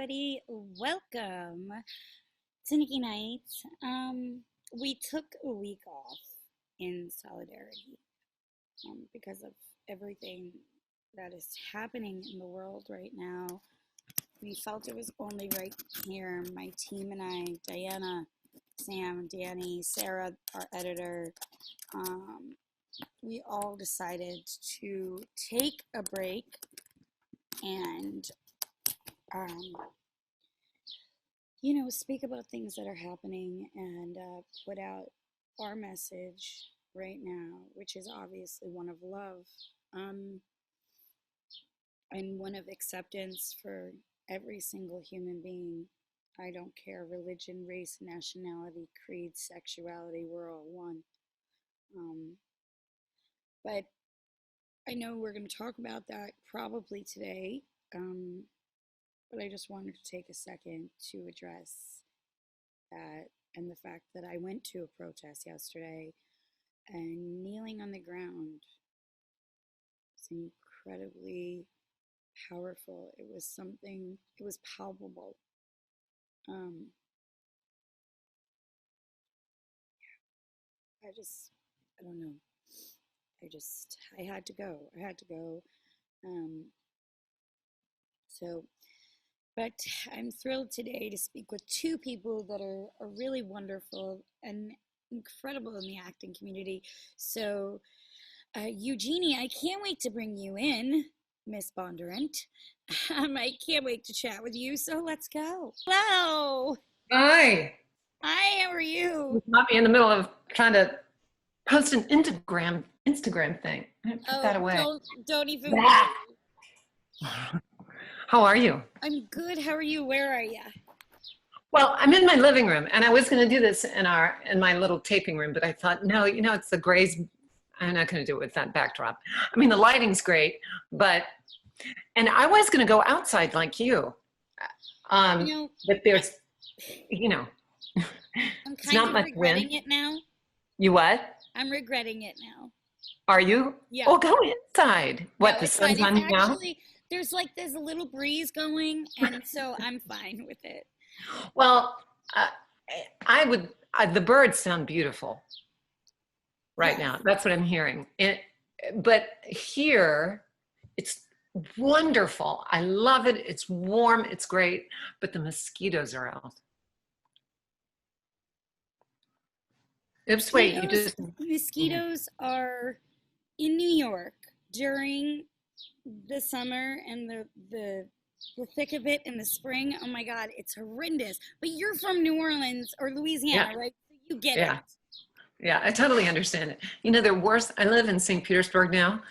everybody. Welcome to Nikki Night. We took a week off in solidarity because of everything that is happening in the world right now. We felt it was only right here, my team and I, Diana, Sam, Danny, Sarah, our editor, we all decided to take a break and speak about things that are happening and put out our message right now, which is obviously one of love and one of acceptance for every single human being. I don't care religion, race, nationality, creed, sexuality, we're all one. But I know we're going to talk about that probably today. But I just wanted to take a second to address that and the fact that I went to a protest yesterday and kneeling on the ground was incredibly powerful. It was palpable. I don't know. I had to go. But I'm thrilled today to speak with two people that are really wonderful and incredible in the acting community. So, Eugenie, I can't wait to bring you in, Miss Bondurant. I can't wait to chat with you, so let's go. Hello. Hi. Hi, how are you? You might be in the middle of trying to post an Instagram thing. Put that away. Don't even. How are you? I'm good. How are you? Where are you? Well, I'm in my living room, and I was going to do this in my little taping room, but I thought, no, it's the grays. I'm not going to do it with that backdrop. I mean, the lighting's great, and I was going to go outside like you. But there's, I'm it's not much regretting wind. it now. You what? I'm regretting it now. Are you? Yeah. Oh, go inside. What, No, the sun's on you now? There's a little breeze going, and so I'm fine with it. Well, the birds sound beautiful right now. That's what I'm hearing. But here, it's wonderful. I love it. It's warm. It's great. But the mosquitoes are out. Oops, wait, mosquitoes are in New York during the summer and the thick of it in the spring. Oh my God, it's horrendous. But you're from New Orleans or Louisiana, right? So you get it. Yeah, I totally understand it. They're worse. I live in St. Petersburg now.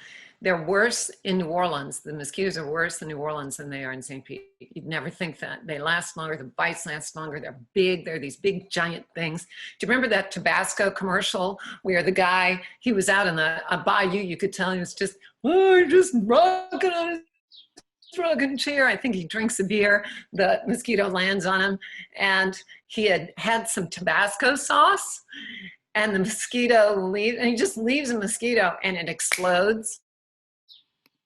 They're worse in New Orleans. The mosquitoes are worse in New Orleans than they are in St. Pete. You'd never think that. They last longer. The bites last longer. They're big. They're these big, giant things. Do you remember that Tabasco commercial where the guy, he was out in a bayou, you could tell he was just rocking on his rocking chair. I think he drinks a beer. The mosquito lands on him. And he had some Tabasco sauce. And the mosquito leaves, and he just leaves a mosquito and it explodes.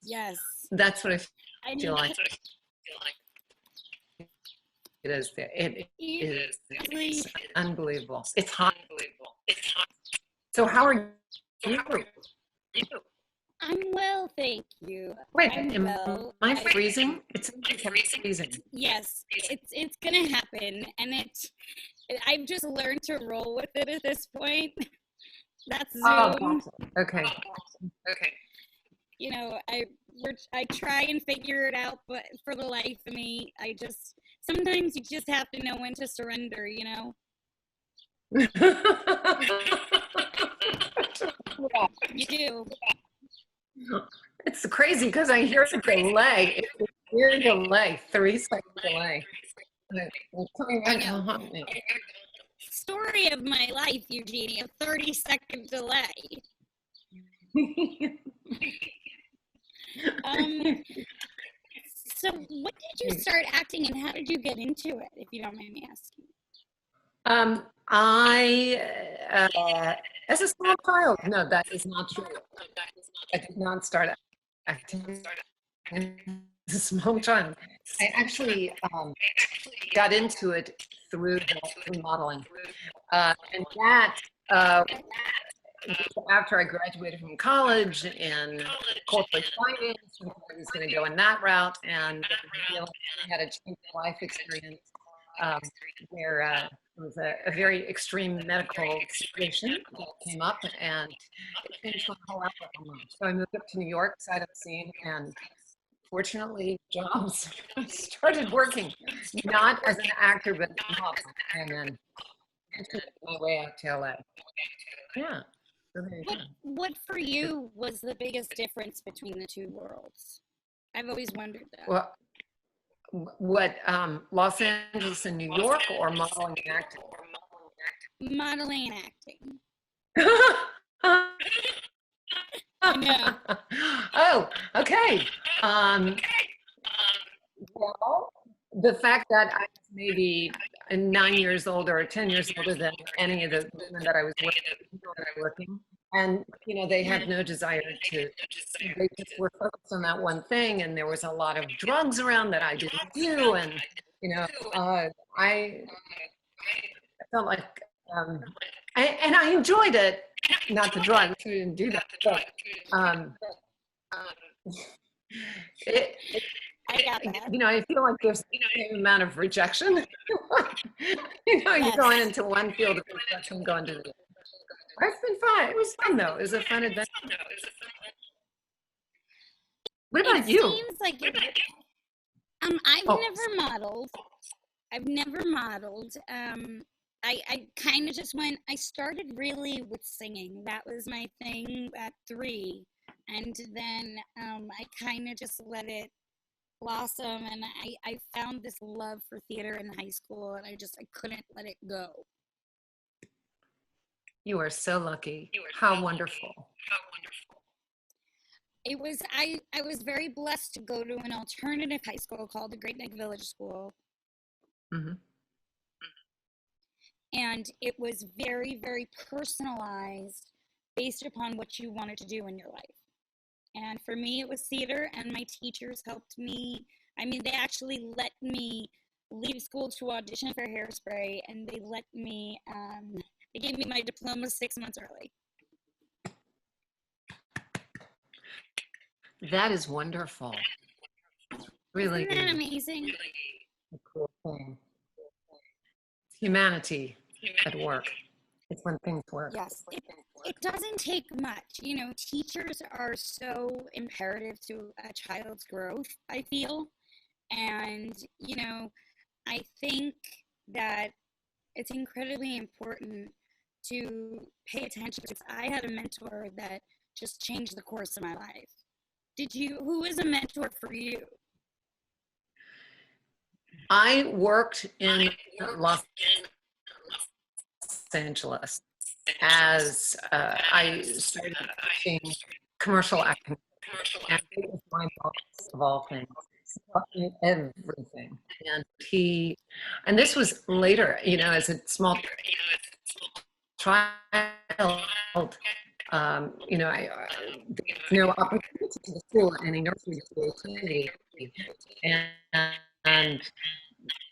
Yes. That's what I feel like. It is. It is. It's unbelievable. It's hot. So how are you? I'm well, thank you. Wait, am I freezing? It's freezing. Yes, it's gonna happen, and I've just learned to roll with it at this point. That's Zoom. Oh, okay. I try and figure it out, but for the life of me, sometimes you just have to know when to surrender, You do. It's crazy because I hear a delay. It's a weird delay, 3-second delay. Story of my life, Eugenie, a 30-second delay. So when did you start acting and how did you get into it, if you don't mind me asking? As a small child, no, that is not true. I did not start acting as a small child. I actually got into it through modeling. And that, uh, after I graduated from college in corporate finance, I was going to go in that route, and I had a change of life experience um, where it was a very extreme medical situation that came up, and it changed my whole outlook on life. So I moved up to New York, side of the scene, and fortunately, jobs started working, not as an actor, but as a model, and then I took my way out to LA. Yeah. So there you go. What for you was the biggest difference between the two worlds? I've always wondered that. Well, what, Los Angeles and New York, or modeling and acting? Modeling and acting. No. Oh, okay. Um, well, the fact that I was maybe 9 years older or 10 years older than any of the women that I was working, and they had no desire to. They just were focused on that one thing, and there was a lot of drugs around that I didn't do, and I felt like, and I enjoyed it. Not the drugs, I didn't do that, but it, I got that. I feel like there's the same amount of rejection. You're going into one field of rejection, going to the other. It's been fun. It was fun, though. It was a fun adventure. What about you? Seems like I've never modeled. I've never modeled. I kind of just went. I started really with singing. That was my thing at 3, and then I kind of just let it blossom, and I found this love for theater in high school, and I couldn't let it go. You are so lucky. How wonderful. It was I was very blessed to go to an alternative high school called the Great Neck Village School. Mm-hmm. And it was very, very personalized based upon what you wanted to do in your life. And for me, it was theater, and my teachers helped me. I mean, they actually let me leave school to audition for Hairspray, and they they gave me my diploma 6 months early. That is wonderful. Really. Isn't that amazing? A cool thing. Humanity at work. It's when things work. Yes. It doesn't take much. Teachers are so imperative to a child's growth, I feel. And, I think that it's incredibly important to pay attention, because I had a mentor that just changed the course of my life. Who was a mentor for you? I worked in Los Angeles as I started teaching commercial acting, and it was my boss of all things, everything. And this was later, as a small child, no opportunity to the school, any nursery school, and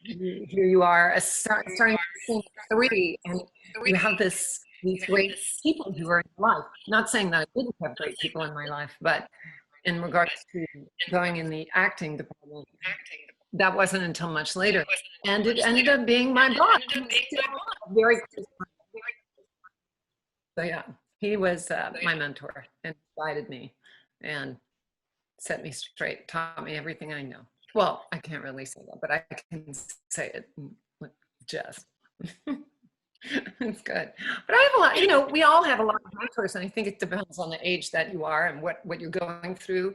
here you are, starting to sing 3, and you have these great people who are in your life. Not saying that I didn't have great people in my life, but in regards to going in the acting department, that wasn't until much later, and it ended up being my boss. Very close. So yeah, he was my mentor, and guided me and set me straight, taught me everything I know. Well, I can't really say that, but I can say it with jest. It's good. But I have a lot, we all have a lot of mentors, and I think it depends on the age that you are and what you're going through.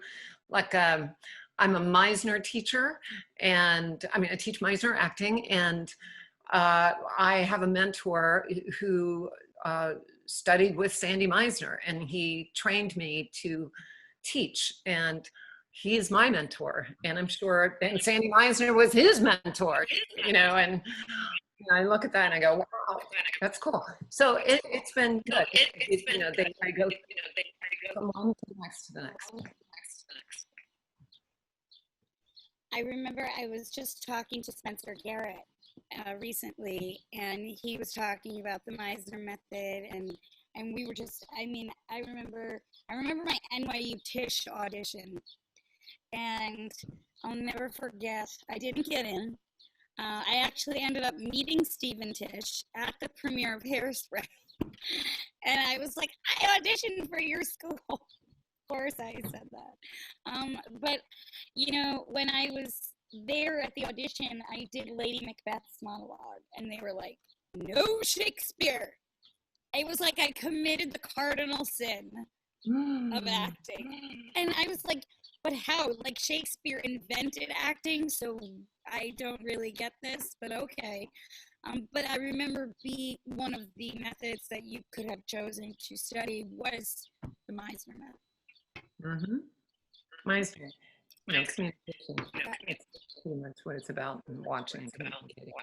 Like, I'm a Meisner teacher, and I teach Meisner acting, and I have a mentor who studied with Sandy Meisner, and he trained me to teach, and he is my mentor, and I'm sure and Sandy Meisner was his mentor, and I look at that and I go, wow, that's cool. So it's been good. I go from one to the next to the next. I remember I was just talking to Spencer Garrett recently, and he was talking about the Meisner method, and we were just, I mean, I remember my NYU Tisch audition, and I'll never forget, I didn't get in. I actually ended up meeting Stephen Tisch at the premiere of Hairspray, and I was like, I auditioned for your school. Of course, I said that. But when I was there at the audition, I did Lady Macbeth's monologue, and they were like, "No Shakespeare." It was like I committed the cardinal sin of acting, and I was like, "But how? Like Shakespeare invented acting, so I don't really get this." But okay. But I remember one of the methods that you could have chosen to study was the Meisner method. Mm-hmm. Meisner, communication. It's pretty much what it's about, and watching, communicating.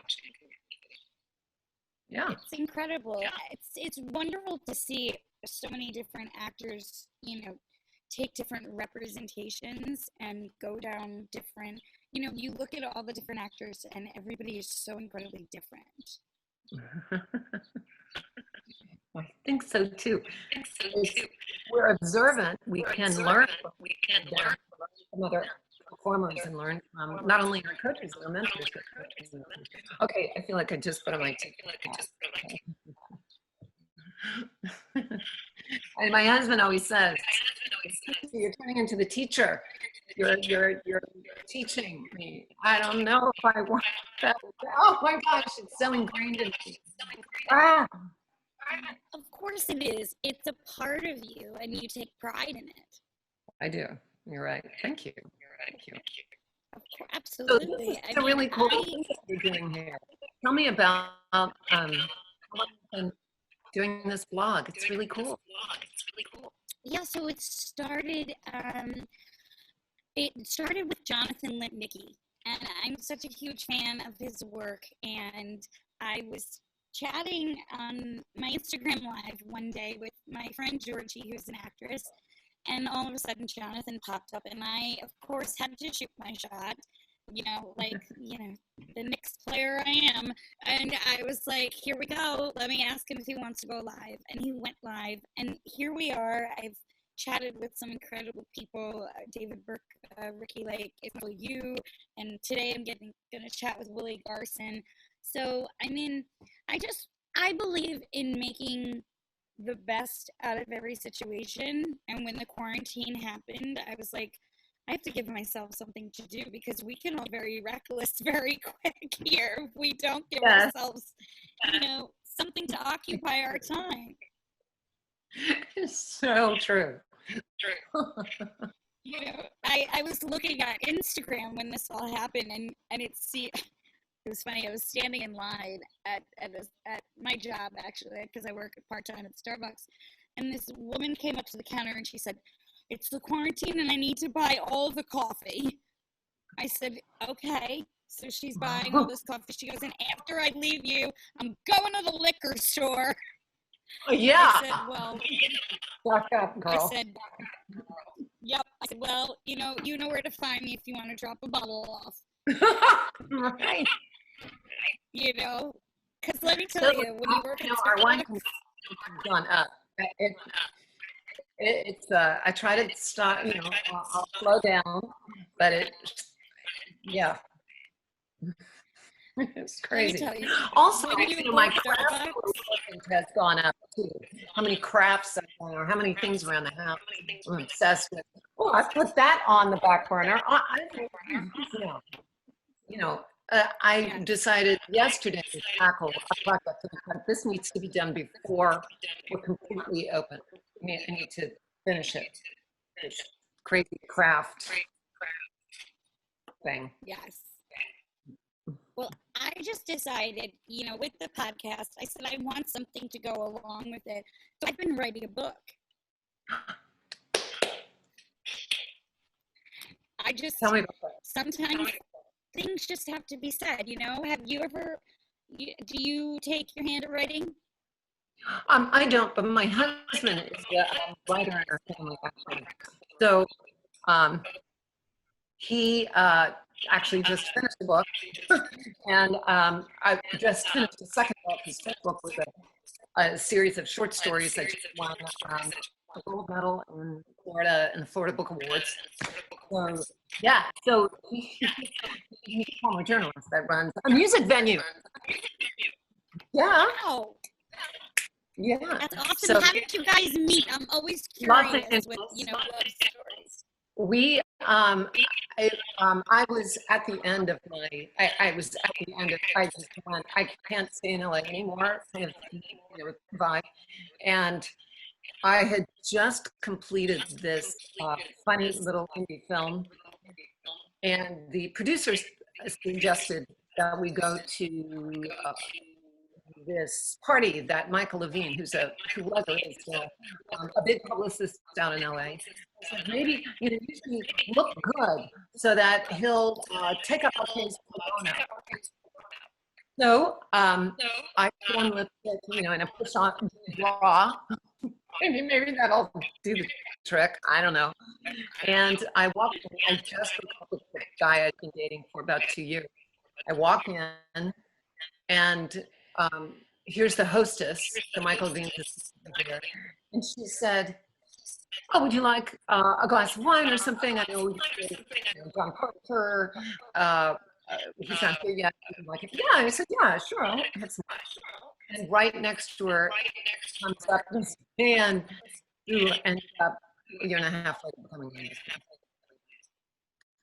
Yeah. It's incredible. It's wonderful to see so many different actors, take different representations and go down different, you look at all the different actors and everybody is so incredibly different. I think so too. We're observant. We can learn from other performers and learn from not only our coaches and our mentors, but okay, I feel like I just put on my and my husband always says, "You're turning into the teacher. You're teaching me." I don't know if I want that. Oh my gosh, it's so ingrained in me. Ah. Of course it is. It's a part of you, and you take pride in it. I do. You're right. Thank you. Thank you. Absolutely. So this is a really cool thing that you're doing here. Tell me about doing this blog. It's really cool. Yeah, so it started with Jonathan Nikki, and I'm such a huge fan of his work, and I was chatting on my Instagram live one day with my friend Eugenie, who's an actress, and all of a sudden Jonathan popped up, and I of course had to shoot my shot, the Knicks player I am, and I was like, here we go, let me ask him if he wants to go live, and he went live, and here we are. I've chatted with some incredible people, David Burke, Ricky Lake, you, and today I'm gonna chat with Willie Garson. So, I mean, I believe in making the best out of every situation. And when the quarantine happened, I was like, I have to give myself something to do because we can all be very reckless very quick here if we don't give ourselves, something to occupy our time. It's so true. I was looking at Instagram when this all happened, and it was funny. I was standing in line at my job, actually, because I work part-time at Starbucks. And this woman came up to the counter and she said, "It's the quarantine and I need to buy all the coffee." I said, "Okay." So she's buying all this coffee. She goes, "And after I leave you, I'm going to the liquor store." Yeah. I said, "Well, walk up, girl." I said, "Yep." I said, "Well, you know where to find me if you want to drop a bottle off." Right. Because let me tell you, when you work at our Starbucks, wine has gone up. It's I try to stop, I'll slow down, but yeah. It's crazy. Also, my craft has gone up too. How many crafts or how many things around the house I'm obsessed with. Oh, I put that on the back burner. I decided yesterday to tackle a project. This needs to be done before we're completely open. I need to finish it. Crazy craft thing. Yes. Well, I just decided, with the podcast, I said I want something to go along with it. So I've been writing a book. Tell me about that. Sometimes things just have to be said, Have you ever, do you take your hand at writing? I don't, but my husband is a writer in our family, actually. So he actually just finished a book, and I just finished a second book. His first book was a series of short stories that just won a gold medal in Florida in the Florida Book Awards. So yeah, so he's a former journalist that runs a music venue. Yeah. Wow. Yeah. That's awesome. So, how did you guys meet? I'm always curious with, love stories. We, I was at the end of my, I was at the end of, I just went, I can't stay in LA anymore, kind of, vibe. And I had just completed this funny little indie film, and the producers suggested that we go to this party that Michael Levine, who was or is still a big publicist down in LA, said maybe you should look good so that he'll take up our case for Bono. So I put on lipstick, and a push on bra. Maybe that'll do the trick. I don't know. And I walked in. I just broke up with the guy I'd been dating for about 2 years. I walk in, and here's the hostess, the Michael Levine, and she said, "Oh, would you like a glass of wine or something? I know John Carter. He's not here yet. Like, yeah." I said, "Yeah, sure. I'll have some." And right next to her comes up this man who ended up a year and a half later becoming a minister.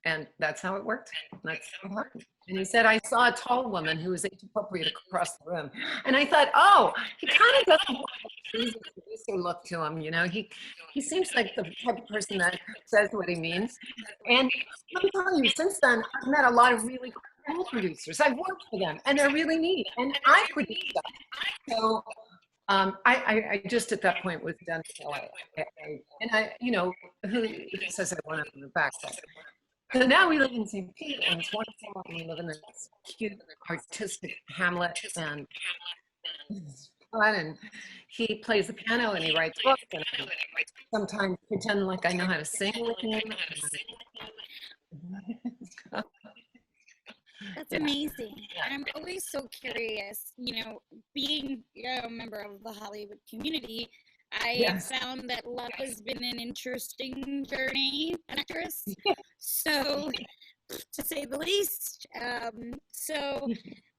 And that's how it worked. That's how it happened. And he said, "I saw a tall woman who was age appropriate across the room." And I thought, oh, he kind of doesn't have a producer look to him. He seems like the type of person that says what he means. And let me tell you, since then, I've met a lot of really cool producers. I've worked for them, and they're really neat. And I produce them. So I just at that point was done with LA. Who says I want to move back? So now we live in St. Pete, and it's wonderful, and we live in this cute, artistic hamlet, and it's fun, and he plays the piano, and he writes books, and I sometimes pretend like I know how to sing with him. That's amazing. I'm always so curious, being a member of the Hollywood community, I have found that love has been an interesting journey, an actress. So, to say the least. So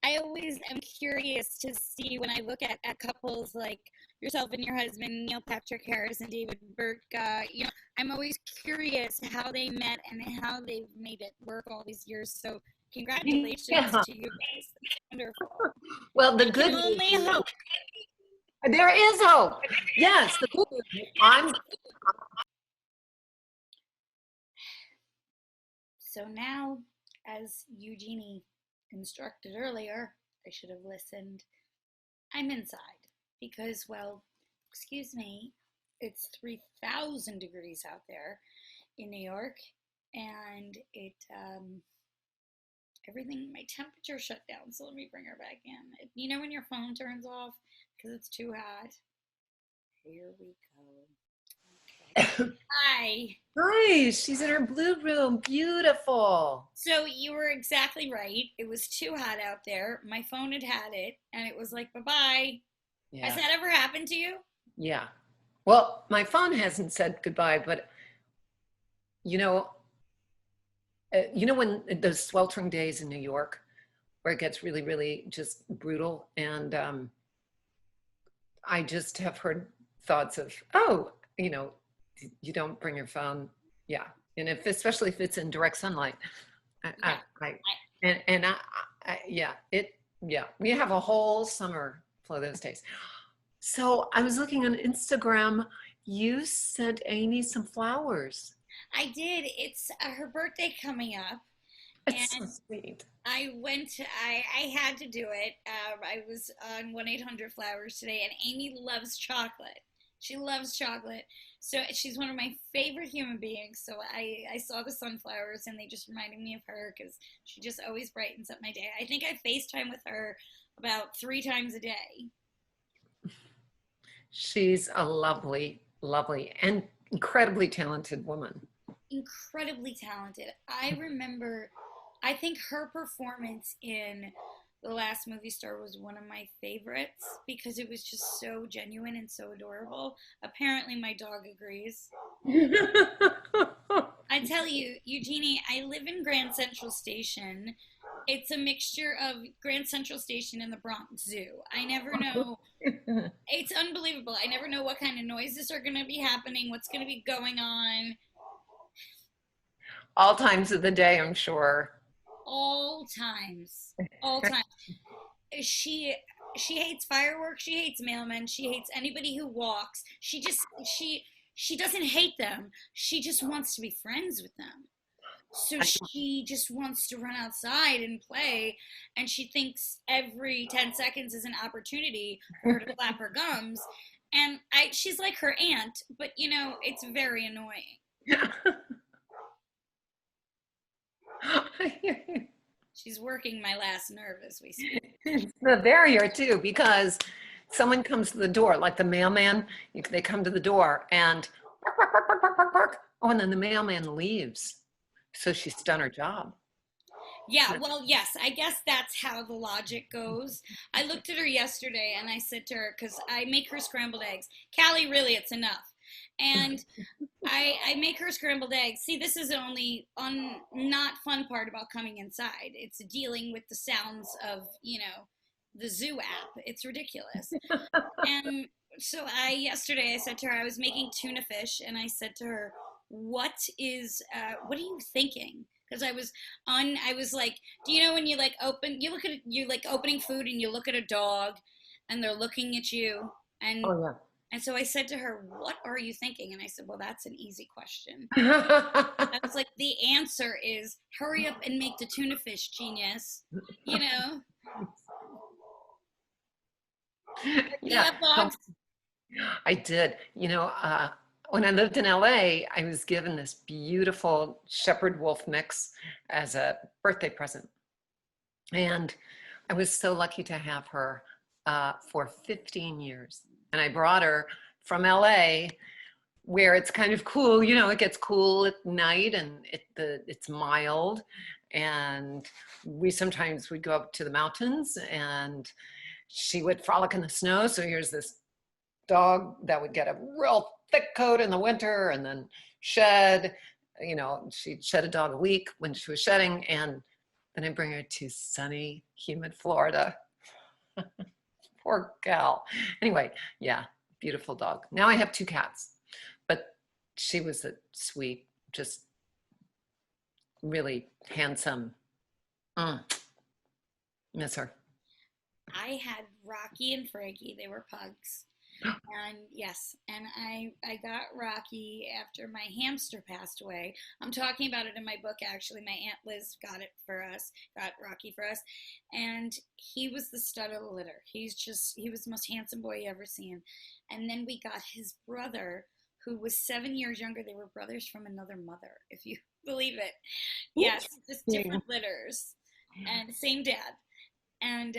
I always am curious to see when I look at couples like yourself and your husband, Neil Patrick Harris and David Burke. I'm always curious how they met and how they've made it work all these years. So congratulations to you guys. That's wonderful. Well, the good news. Only hope. There is hope. Yes, the good news. So now, as Eugenie instructed earlier, I should have listened. I'm inside because, well, excuse me, it's 3,000 degrees out there in New York, and everything, my temperature shut down. So let me bring her back in. When your phone turns off because it's too hot. Here we go. Okay. Hi. Hi, she's in her blue room. Beautiful. So you were exactly right. It was too hot out there. My phone had it, and it was like, bye-bye. Yeah. Has that ever happened to you? Yeah. Well, my phone hasn't said goodbye, but when those sweltering days in New York where it gets really, really just brutal, and I just have heard thoughts of, you don't bring your phone. Yeah. And especially if it's in direct sunlight. We have a whole summer full of those days. So I was looking on Instagram. You sent Amy some flowers. I did. It's her birthday coming up. It's so sweet. I had to do it. I was on 1-800-Flowers today, and Amy loves chocolate. She loves chocolate. So she's one of my favorite human beings. So I saw the sunflowers, and they just reminded me of her because she just always brightens up my day. I think I FaceTime with her about 3 times a day. She's a lovely, lovely, and incredibly talented woman. Incredibly talented. I remember I think her performance in the last movie Star was one of my favorites because it was just so genuine and so adorable. Apparently, my dog agrees. I tell you, Eugenie, I live in Grand Central Station. It's a mixture of Grand Central Station and the Bronx Zoo. I never know. It's unbelievable. I never know what kind of noises are going to be happening, what's going to be going on. All times of the day, I'm sure. All times. All times. She she hates fireworks, she hates mailmen, she hates anybody who walks. She doesn't hate them. She just wants to be friends with them. So she just wants to run outside and play, and she thinks every 10 seconds is an opportunity for her to flap her gums. And she's like her aunt, but it's very annoying. She's working my last nerve as we speak. It's the barrier too, because someone comes to the door, like the mailman, they come to the door and bark, bark, bark, bark, bark, bark, bark. Oh, and then the mailman leaves. So she's done her job. Yeah, well, yes, I guess that's how the logic goes. I looked at her yesterday and I said to her, because I make her scrambled eggs. Callie, really, it's enough. And I make her scrambled eggs. See, this is the only not fun part about coming inside. It's dealing with the sounds of, the zoo app. It's ridiculous. And so yesterday I said to her, I was making tuna fish, and I said to her, what are you thinking? Because I was like, do you know when you like you're like opening food and you look at a dog and they're looking at you, and Oh, yeah. and so I said to her, what are you thinking? And I said, well, that's an easy question. I was like, the answer is hurry up and make the tuna fish, genius. Yeah, Dogs. I did. When I lived in LA, I was given this beautiful shepherd wolf mix as a birthday present. And I was so lucky to have her for 15 years. And I brought her from LA, where it's kind of cool. It gets cool at night, and it's mild. And we sometimes would go up to the mountains, and she would frolic in the snow. So here's this dog that would get a real thick coat in the winter and then shed. She'd shed a dog a week when she was shedding, and then I bring her to sunny, humid Florida. Poor gal. Anyway, yeah, beautiful dog. Now I have 2 cats, but she was a sweet, just really handsome. Miss her. I had Rocky and Frankie. They were pugs. And yes, and I got Rocky after my hamster passed away. I'm talking about it in my book, actually. My Aunt Liz got Rocky for us. And he was the stud of the litter. He was the most handsome boy you ever seen. And then we got his brother, who was 7 years younger. They were brothers from another mother, if you believe it. Yes, just different litters. And same dad. And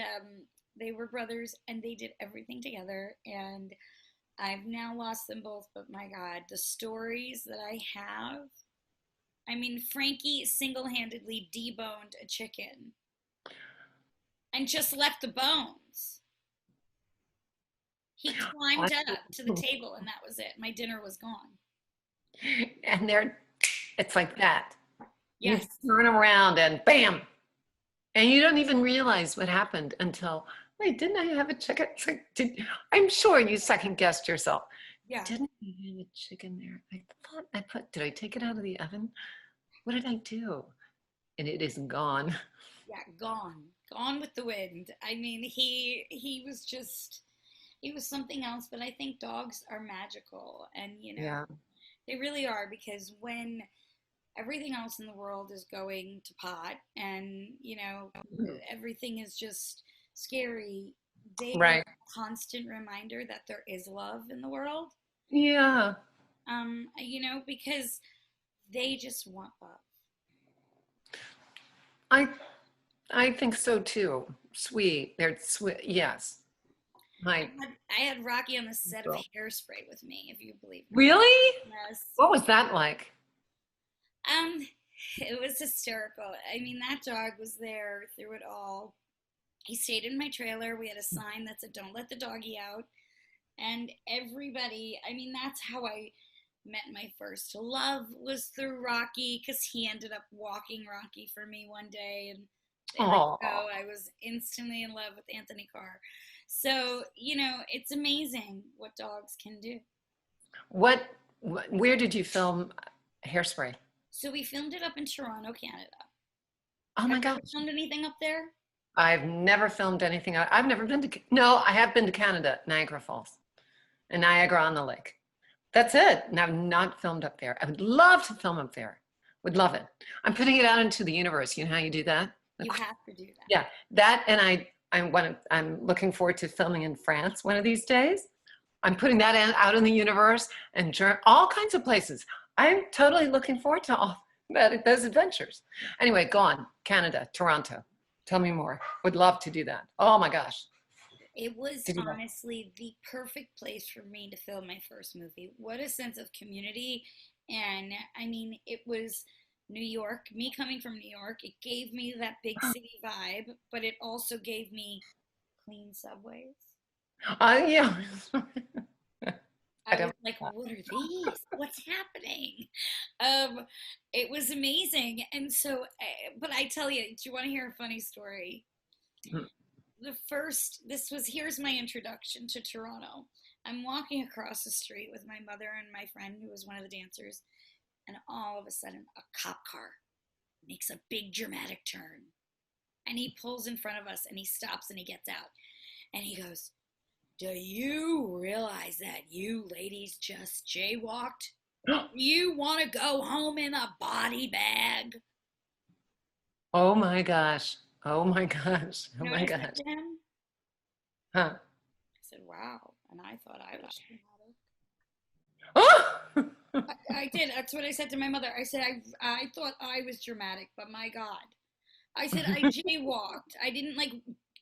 they were brothers, and they did everything together, and I've now lost them both, but my God, the stories that I have. I mean, Frankie single-handedly deboned a chicken and just left the bones. He climbed up to the table, and that was it. My dinner was gone. And it's like that. Yes. You turn around and bam, and you don't even realize what happened until, wait, didn't I have a chicken? It's like, I'm sure you second guessed yourself. Yeah. Didn't I have a chicken there? I thought did I take it out of the oven? What did I do? And it is gone. Yeah, gone with the wind. I mean, he was something else, but I think dogs are magical, and Yeah. they really are, because when everything else in the world is going to pot, and everything is just scary, they are Right. a constant reminder that there is love in the world. Yeah. Because they just want love. I think so too. Sweet. They're sweet. Yes. I had Rocky on the set of Hairspray with me, if you believe me. Really? Yes. What was that like? It was hysterical. I mean, that dog was there through it all. He stayed in my trailer. We had a sign that said, "Don't let the doggy out." And everybody, I mean, that's how I met my first love, was through Rocky, because he ended up walking Rocky for me one day. And there you Oh, go. I was instantly in love with Anthony Carr. So, it's amazing what dogs can do. what, where did you film Hairspray? So we filmed it up in Toronto, Canada. Oh Have my you ever gosh. filmed anything up there? I've never filmed anything. I've never been to, no, I have been to Canada, Niagara Falls and Niagara on the Lake. That's it. And I've not filmed up there. I would love to film up there. Would love it. I'm putting it out into the universe. You know how you do that? You have to do that. Yeah, that and I'm looking forward to filming in France one of these days. I'm putting that out in the universe and all kinds of places. I'm totally looking forward to all those adventures. Anyway, go on. Canada, Toronto. Tell me more. Would love to do that. Oh my gosh. It was Did you go? honestly the perfect place for me to film my first movie. What a sense of community. And I mean, it was New York, me coming from New York, it gave me that big city vibe, but it also gave me clean subways. Yeah. I I was don't. like, what are these? What's happening? Um, it was amazing. And so, but I tell you, do you want to hear a funny story? Here's my introduction to Toronto. I'm walking across the street with my mother and my friend who was one of the dancers, and all of a sudden a cop car makes a big dramatic turn, and he pulls in front of us, and he stops, and he gets out, and he goes, "Do you realize that you ladies just jaywalked? You want to go home in a body bag?" Oh my gosh. Oh my gosh. Oh You know what my I said gosh. to him? Huh. I said, "Wow." And I thought I was dramatic. Oh! I did. That's what I said to my mother. I said, I thought I was dramatic, but my God. I said, I jaywalked. I didn't like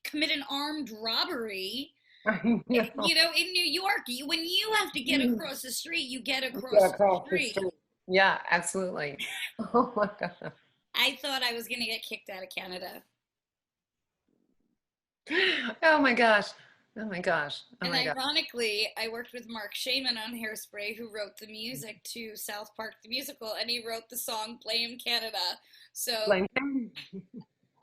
commit an armed robbery. I know. In New York, when you have to get Mm. across the street, you get Yeah, across the across the street. street. Yeah, absolutely. Oh my God. I thought I was going to get kicked out of Canada. Oh my gosh. Oh my gosh. Oh And my God. ironically, I worked with Mark Shaman on Hairspray, who wrote the music to South Park the musical, and he wrote the song "Blame Canada." So Blame. but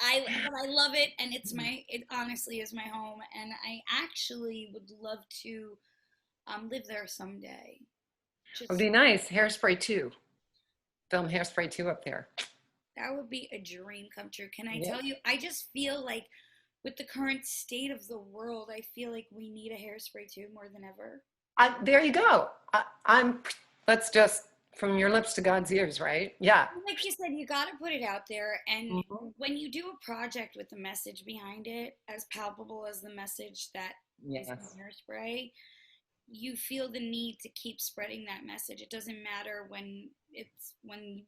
I love it, and it honestly is my home, and I actually would love to live there someday. Would Just be nice. Hairspray 2. Film Hairspray 2 up there. that would be a dream come true. Can I Yeah. tell you? I just feel like with the current state of the world, I feel like we need a Hairspray 2 more than ever. There you go. Let's just, from your lips to God's ears, right? Yeah. Like you said, you got to put it out there. And Mhm. when you do a project with the message behind it, as palpable as the message that is in Yes. Hairspray, you feel the need to keep spreading that message. It doesn't matter when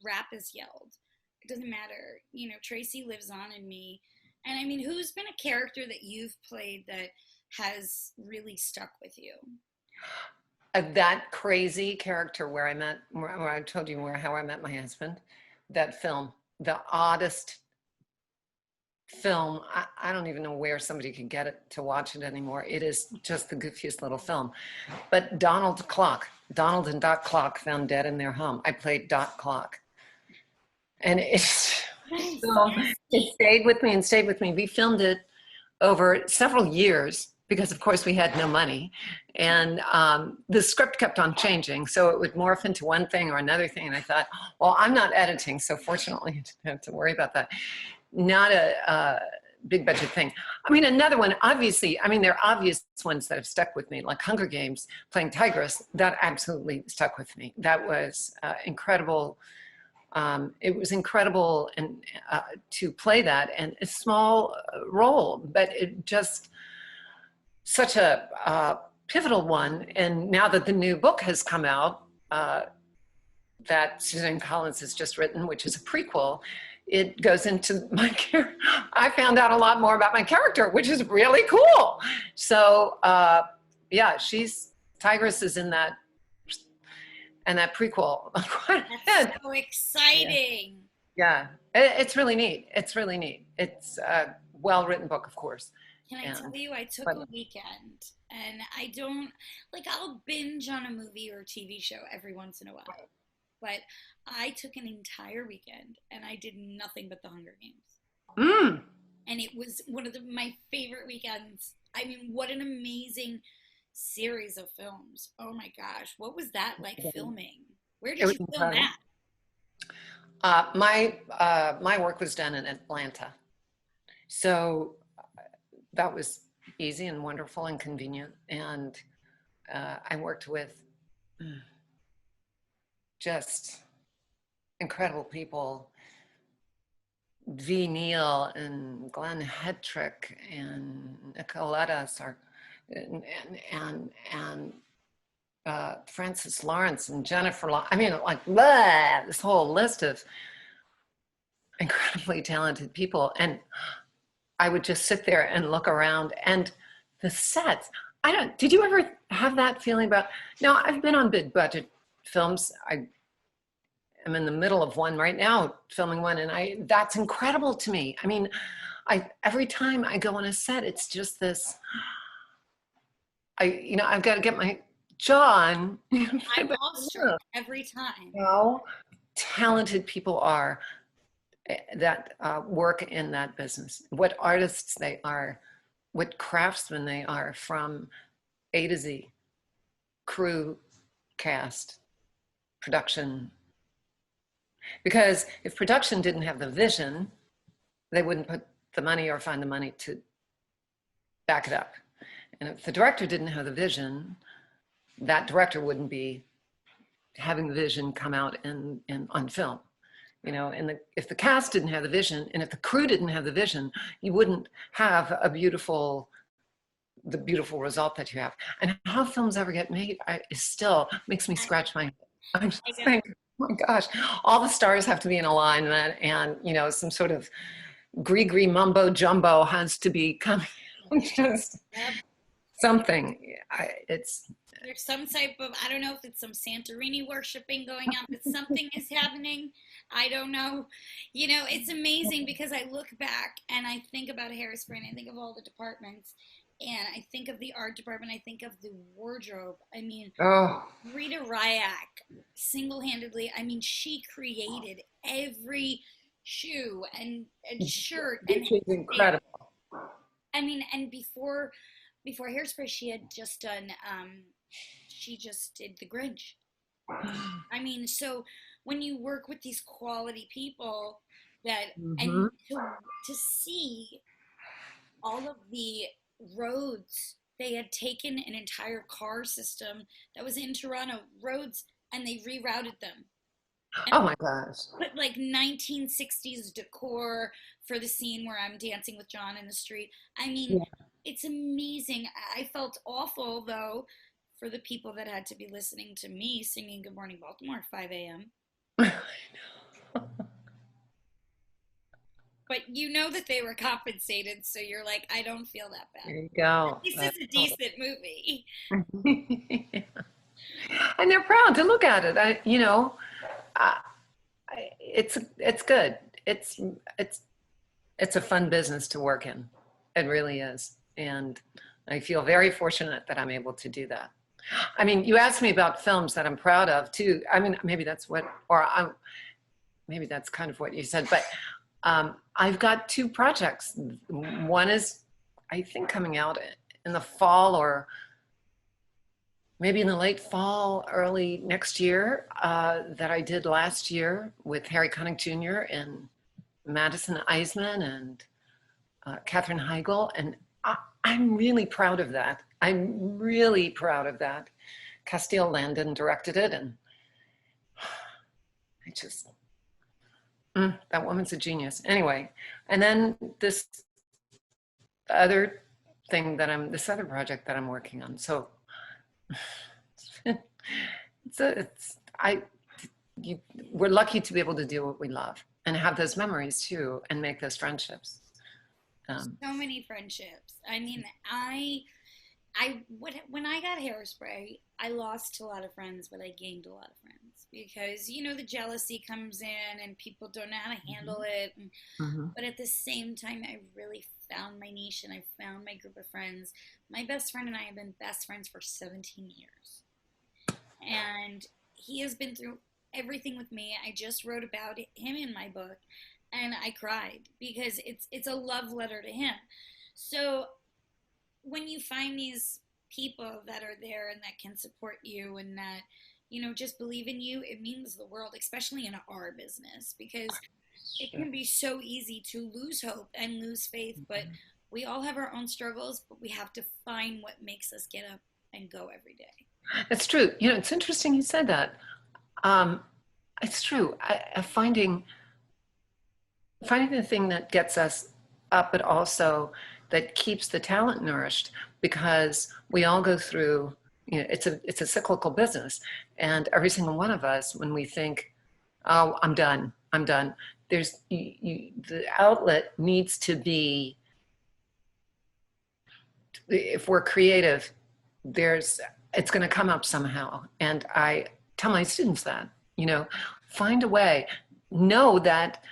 rap is yelled. It doesn't matter. Tracy lives on in me. And I mean, who's been a character that you've played that has really stuck with you? That crazy character where I told you how I met my husband, that film, the oddest film. I don't even know where somebody could get it to watch it anymore. It is just the goofiest little film. But Donald and Dot Clock found dead in their home. I played Dot Clock. And Nice. so Yes. it stayed with me and stayed with me. We filmed it over several years because, of course, we had no money. And the script kept on changing. So it would morph into one thing or another thing. And I thought, well, I'm not editing. So fortunately, I didn't have to worry about that. Not a big budget thing. I mean, another one, obviously, I mean, there are obvious ones that have stuck with me, like Hunger Games, playing Tigress. That absolutely stuck with me. That was incredible. It was incredible and to play that, and a small role, but it just such a pivotal one. And now that the new book has come out, that Suzanne Collins has just written, which is a prequel, it goes into my character. I found out a lot more about my character, which is really cool. So yeah, Tigress is in that, and that prequel. That's so exciting. Yeah, it's really neat. It's really neat. It's a well-written book, of course. Can I tell And you, I took but a weekend and I don't like, I'll binge on a movie or TV show every once in a while, but I took an entire weekend and I did nothing but the Hunger Games. mm, And it was one of my favorite weekends. I mean, what an amazing series of films. Oh my gosh, what was that like filming? Where it did was you film incredible. that? My work was done in Atlanta, so that was easy and wonderful and convenient. And I worked with mm, just incredible people, V. Neal and Glenn Hedrick and Nicoletta's, and Francis Lawrence and Jennifer. I mean, like blah, this whole list of incredibly talented people, and I would just sit there and look around and the sets. I don't. Did you ever have that feeling about? No, I've been on big budget films. I am in the middle of one right now, filming one, and that's incredible to me. I mean, I every time I go on a set, it's just this. I've got to get my jaw on. I'm awestruck every time. How talented people are that work in that business, what artists they are, what craftsmen they are from A to Z, crew, cast, production. Because if production didn't have the vision, they wouldn't put the money or find the money to back it up. And if the director didn't have the vision, that director wouldn't be having the vision come out on film. And if the cast didn't have the vision, and if the crew didn't have the vision, you wouldn't have the beautiful result that you have. And how films ever get made is still makes me I, scratch my head. I'm I just know. think, oh my gosh, all the stars have to be in alignment, and some sort of gree mumbo jumbo has to be coming. Just Yep. something. It's There's some type of, I don't know if it's some Santorini worshiping going on, but something is happening. I don't know. It's amazing because I look back and I think about Harrisburg and I think of all the departments and I think of the art department. I think of the wardrobe. I mean, oh, Rita Ryak single-handedly, I mean, she created every shoe and shirt and which is incredible. I mean, and before Hairspray, she just did The Grinch. I mean, so when you work with these quality people that and Mhm. to see all of the roads they had taken an entire car system that was in Toronto roads and they rerouted them and Oh my gosh. put like 1960s decor for the scene where I'm dancing with John in the street. I mean, it's amazing. I felt awful though for the people that had to be listening to me singing Good Morning Baltimore at 5 a.m. But you know that they were compensated, so you're like, I don't feel that bad. There you At go. least it's a decent movie. And they're proud to look at it. I, it's good. It's it's a fun business to work in. It really is, and I feel very fortunate that I'm able to do that. I mean, you asked me about films that I'm proud of too. I mean, maybe that's what, or maybe that's kind of what you said, but I've got two projects. One is, I think, coming out in the fall or maybe in the late fall, early next year, that I did last year with Harry Connick Jr. and Madison Eisman and Katherine Heigl. And I'm really proud of that. I'm really proud of that. Castile Landon directed it, and I just, that woman's a genius. Anyway, and then this other this other project that I'm working on. So you, we're lucky to be able to do what we love and have those memories too, and make those friendships. So many friendships. I mean, when I got Hairspray, I lost a lot of friends, but I gained a lot of friends because, you know, the jealousy comes in and people don't know how to handle Mhm. it. Mhm. But at the same time, I really found my niche and I found my group of friends. My best friend and I have been best friends for 17 years. And he has been through everything with me. I just wrote about him in my book and I cried because it's a love letter to him. So when you find these people that are there and that can support you and that, you know, just believe in you, it means the world, especially in our business, because it Sure. can be so easy to lose hope and lose faith. But we all have our own struggles, but we have to find what makes us get up and go every day. That's true. You know, it's interesting you said that. Um, it's true. Finding the thing that gets us up, but also that keeps the talent nourished, because we all go through. You know, it's a cyclical business, and every single one of us, when we think, "Oh, I'm done," the outlet needs to be. If we're creative, there's it's going to come up somehow, and I tell my students that, you know, find a way. Know that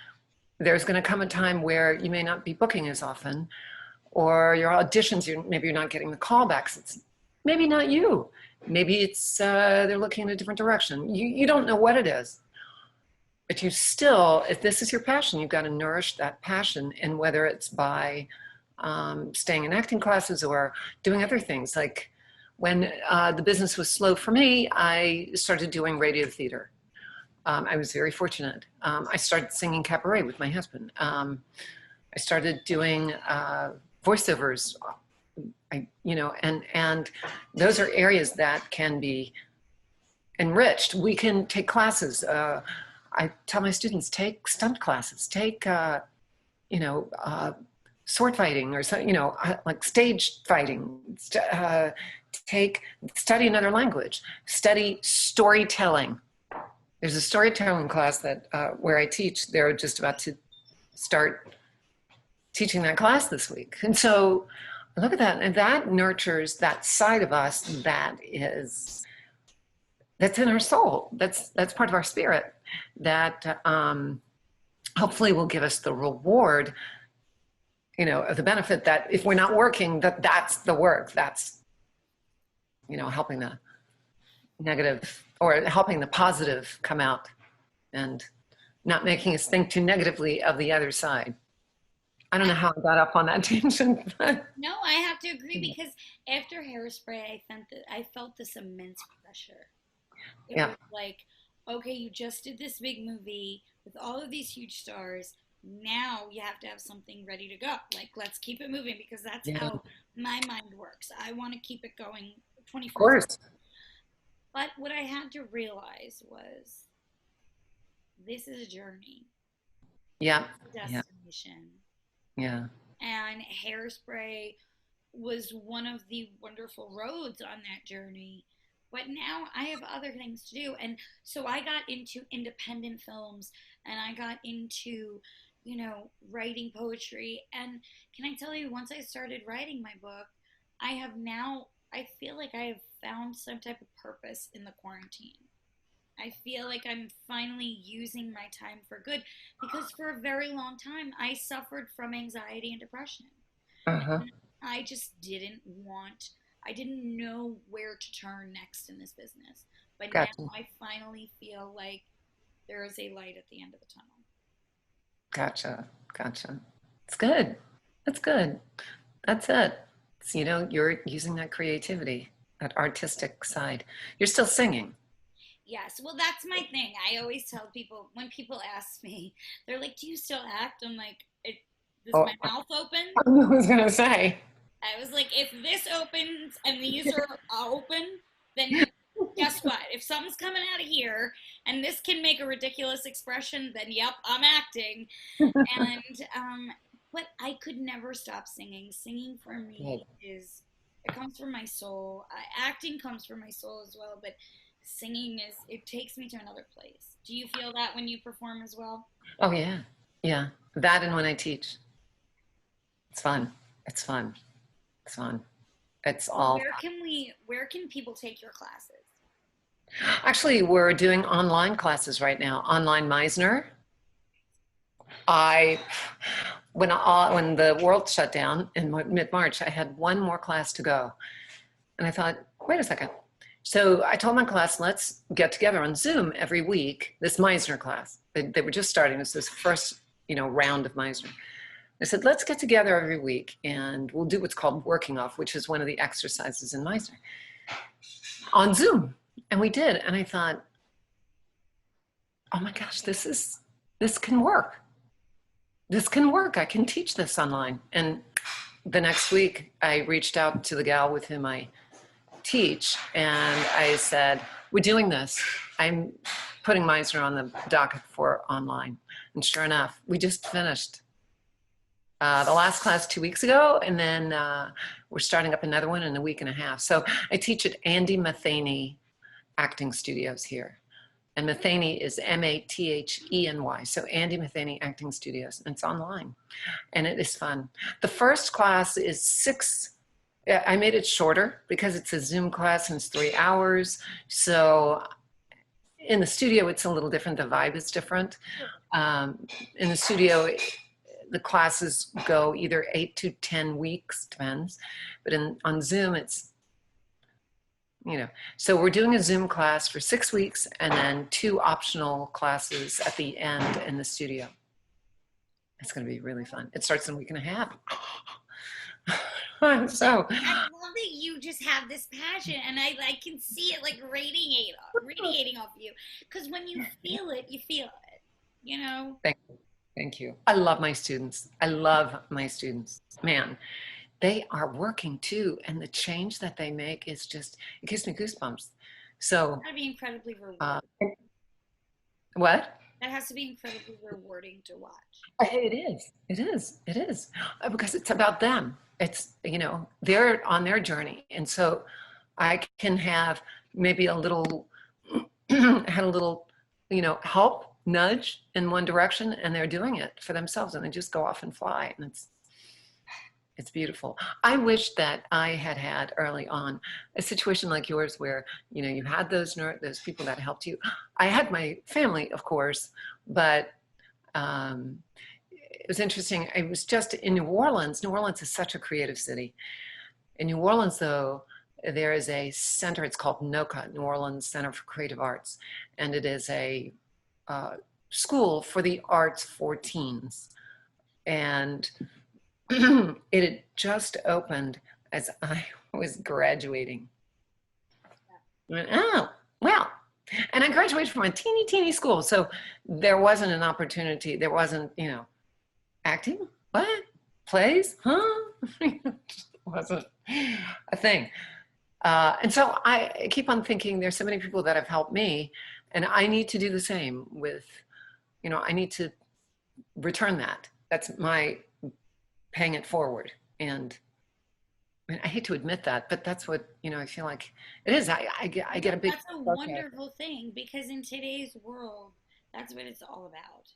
there's going to come a time where you may not be booking as often, or your auditions, maybe you're not getting the callbacks. It's maybe not you. Maybe it's they're looking in a different direction. You don't know what it is, but you still, if this is your passion, you've got to nourish that passion. And whether it's by staying in acting classes or doing other things, like when the business was slow for me, I started doing radio theater. I was very fortunate. I started singing cabaret with my husband. I started doing voiceovers. And those are areas that can be enriched. We can take classes. I tell my students, take stunt classes, take you know, sword fighting, or so, like stage fighting. Take Study another language. Study storytelling. There's a storytelling class that where I teach. They're just about to start teaching that class this week, and so look at that, and that nurtures that side of us that's in our soul. That's part of our spirit that hopefully will give us the reward, of the benefit, that if we're not working, that's the work. That's, helping the negative, or helping the positive come out, and not making us think too negatively of the other side. I don't I, know how I got up on that tangent, but no, I have to agree because after Hairspray, I felt this immense pressure. It yeah, was like, okay, you just did this big movie with all of these huge stars. Now you have to have something ready to go. Like, let's keep it moving because that's yeah, of how my mind works. I want to keep it going 24/7. course. But what I had to realize was this is a journey, Yeah, a yeah, destination. yeah. And Hairspray was one of the wonderful roads on that journey. But now I have other things to do. And so I got into independent films and I got into, writing poetry. And can I tell you, once I started writing my book, I feel like I have found some type of purpose in the quarantine. I feel like I'm finally using my time for good because for a very long time I suffered from anxiety and depression. Uh-huh. I just I didn't know where to turn next in this business. But now Gotcha, I finally feel like there is a light at the end of the tunnel. gotcha. It's good. That's good. That's it. So, you're using that creativity, that artistic side. You're still singing. Yes, well, that's my thing. I always tell people when people ask me, they're like, "Do you still act?" I'm like, "Does Oh, my mouth open?" I was gonna say. I was like, "If this opens and these are open, then guess what? If something's coming out of here and this can make a ridiculous expression, then yep, I'm acting." And but I could never stop singing. Singing for Good. me it comes from my soul. Acting comes from my soul as well, but singing it takes me to another place. Do you feel that when you perform as well? Oh yeah, yeah. That, and when I teach, it's fun. It's fun. It's fun. It's So all fun. where can people take your classes? Actually, we're doing online classes right now, online Meisner. I when the world shut down in mid-March, I had one more class to go, and I thought, wait a second. So I told my class, let's get together on Zoom every week. This Meisner class, they were just starting. This is first, round of Meisner. I said, let's get together every week, and we'll do what's called working off, which is one of the exercises in Meisner on Zoom, and we did. And I thought, oh my gosh, this can work. This can work. I can teach this online. And the next week, I reached out to the gal with whom I teach, and I said, we're doing this. I'm putting Meisner on the docket for online. And sure enough, we just finished the last class 2 weeks ago, and then we're starting up another one in a week and a half. So I teach at Andy Matheny Acting Studios here. And Matheny is Matheny. So Andy Matheny Acting Studios. And it's online. And it is fun. The first class is 6. I made it shorter because it's a Zoom class and it's 3 hours. So in the studio, it's a little different. The vibe is different. In the studio, the classes go either 8 to 10 weeks, depends. But on Zoom, it's, so we're doing a Zoom class for 6 weeks and then 2 optional classes at the end in the studio. It's going to be really fun. It starts in a week and a half. So I love that you just have this passion, and I can see it like radiating off you. Because when you feel it, you feel it. You know. Thank you. I love my students. I love my students. Man, they are working too, and the change that they make is just, it gives me goosebumps. So That'd be incredibly rewarding. What? That has to be incredibly rewarding to watch. It is. It is. It is. Because it's about them. It's, they're on their journey. And so I can have maybe a little, had a little, help, nudge in one direction, and they're doing it for themselves, and they just go off and fly. And it's beautiful. I wish that I had early on a situation like yours where, you had those people that helped you. I had my family, of course, but it was interesting. I was just in New Orleans. New Orleans is such a creative city. In New Orleans, though, there is a center. It's called NOCA, New Orleans Center for Creative Arts, and it is a school for the arts for teens. And it had just opened as I was graduating. I went, oh, well. And I graduated from a teeny school. So there wasn't an opportunity. There wasn't, acting? What? Plays? Huh? It wasn't a thing. And so I keep on thinking there's so many people that have helped me, and I need to do the same with, I need to return that. That's my paying it forward. And I hate to admit that, but that's what, I feel like it is. I get a big. That's a wonderful thing, because in today's world, that's what it's all about.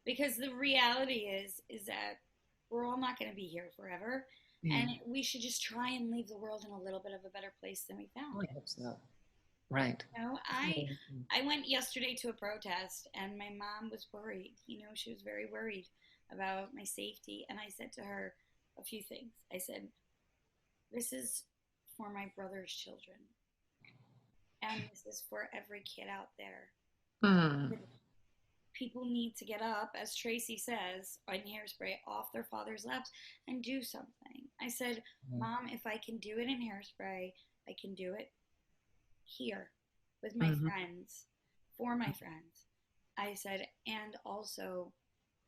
Because the reality is that we're all not going to be here forever, and we should just try and leave the world in a little bit of a better place than we found I it. hope so. Right. I went yesterday to a protest, and my mom was worried. She was very worried about my safety, and I said to her a few things. I said, "This is for my brother's children, and this is for every kid out there. Mm. People need to get up, as Tracy says on Hairspray, off their father's laps and do something." I said, "Mom, if I can do it in Hairspray, I can do it here with my friends, for my friends." I said, and also,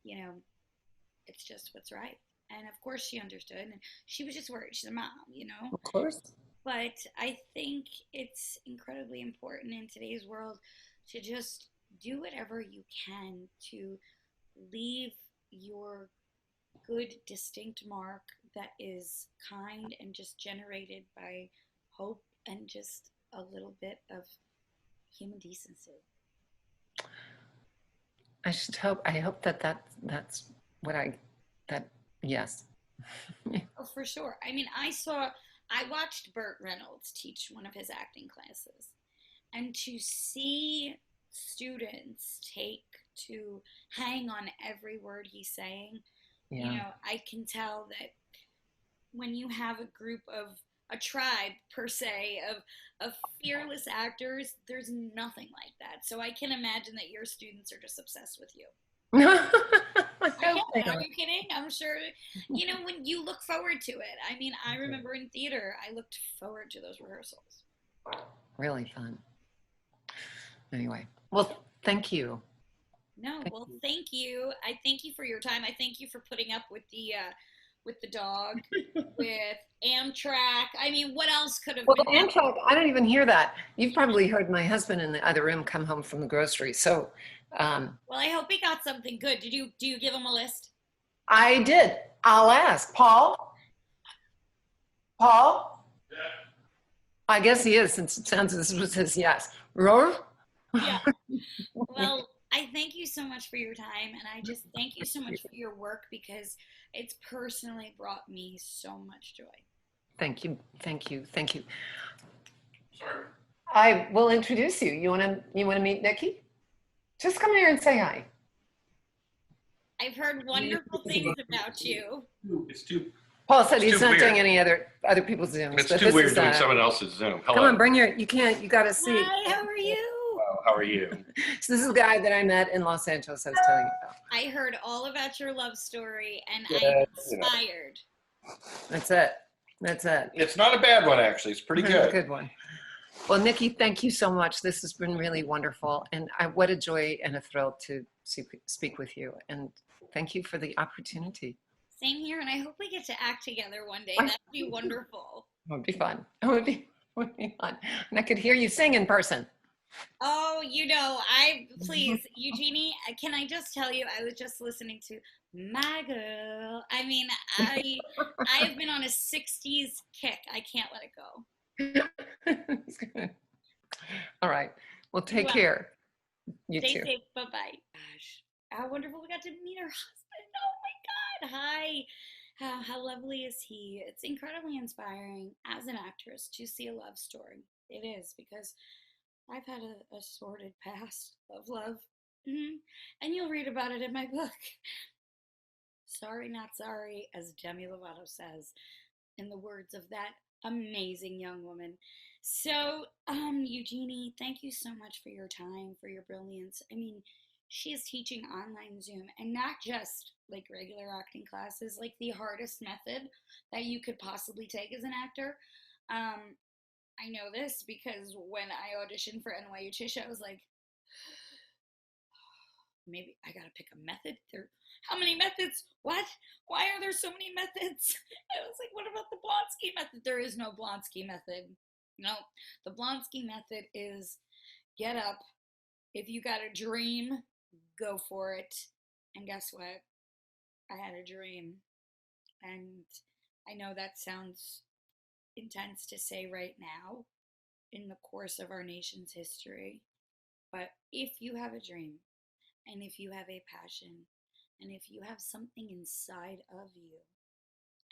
it's just what's right. And of course she understood, and she was just worried. She's a mom. Of course. But I think it's incredibly important in today's world to just do whatever you can to leave your good, distinct mark that is kind and just generated by hope and just a little bit of human decency. I hope that's what yes. Oh, for sure. I mean, I watched Burt Reynolds teach one of his acting classes, And to see students take to hang on every word he's saying, Yeah. I can tell that when you have a group of a tribe per se of fearless actors, there's nothing like that. So I can imagine that your students are just obsessed with you. I I hope they am. Are are. you kidding? I'm sure. When you look forward to it. I mean, I remember in theater, I looked forward to those rehearsals. Really fun. Anyway, well, thank you. No, Thank well, you. thank you. I thank you for your time. I thank you for putting up with the dog, with Amtrak. I mean, what else could have Well, been happening? Amtrak, I don't even hear that. You've probably heard my husband in the other room come home from the grocery. So Well, I hope he got something good. Do you give him a list? I did. I'll ask. Paul? Paul? I guess he is, since it sounds as if it says yes. Roar? Yeah. Well, I thank you so much for your time, and I just thank you so much for your work because it's personally brought me so much joy. Thank you. Thank you. Thank you. Sorry. I will introduce you. You want to meet Nikki? Just come here and say hi. I've heard wonderful things about you. It's too Paul said it's he's too not doing weird. any other people's Zooms, It's but too this weird is doing someone else's Zoom. come on, Hello. bring you got a seat. Hi, how are you? How are you? So this is the guy that I met in Los Angeles I was telling you about. I heard all about your love story and I am Good. inspired. That's it. That's it. It's not a bad one, actually. It's pretty That's a good. good one. Well, Nikki, thank you so much. This has been really wonderful. And what a joy and a thrill to speak with you. And thank you for the opportunity. Same here, and I hope we get to act together one day. That'd be wonderful. It would be fun. It would be fun. And I could hear you sing in person. Oh, please, Eugenie, can I just tell you, I was just listening to My Girl. I mean, I've been on a 60s kick. I can't let it go. All right. Well, take Well, care. You stay too. safe. Bye-bye. Gosh, how wonderful we got to meet her husband. Oh my God. Hi. How lovely is he? It's incredibly inspiring as an actress to see a love story. It is because I've had a sordid past of love. And you'll read about it in my book. Sorry, not sorry, as Demi Lovato says, in the words of that amazing young woman. So, Eugenie, thank you so much for your time, for your brilliance. I mean, she is teaching online Zoom and not just like regular acting classes, like the hardest method that you could possibly take as an actor. Um, I know this because when I auditioned for NYU Tish, I was like, maybe I gotta pick a method. How many methods? What? Why are there so many methods? I was like, what about the Blonsky method? There is no Blonsky method. No, the Blonsky method is get up. If you got a dream, go for it. And guess what? I had a dream. And I know that sounds intense to say right now in the course of our nation's history. But if you have a dream, and if you have a passion, and if you have something inside of you,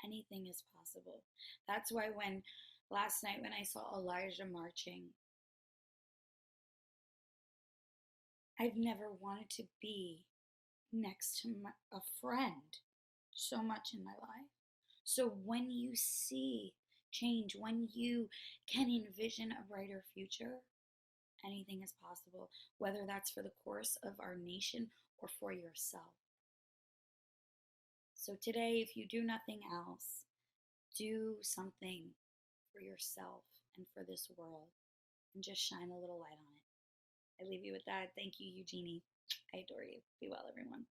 anything is possible. That's why when last night when I saw Elijah marching, I've never wanted to be next to a friend so much in my life. So when you see change, when you can envision a brighter future, anything is possible, whether that's for the course of our nation or for yourself. So today, if you do nothing else, do something for yourself and for this world and just shine a little light on it. I leave you with that. Thank you, Eugenie. I adore you. Be well, everyone.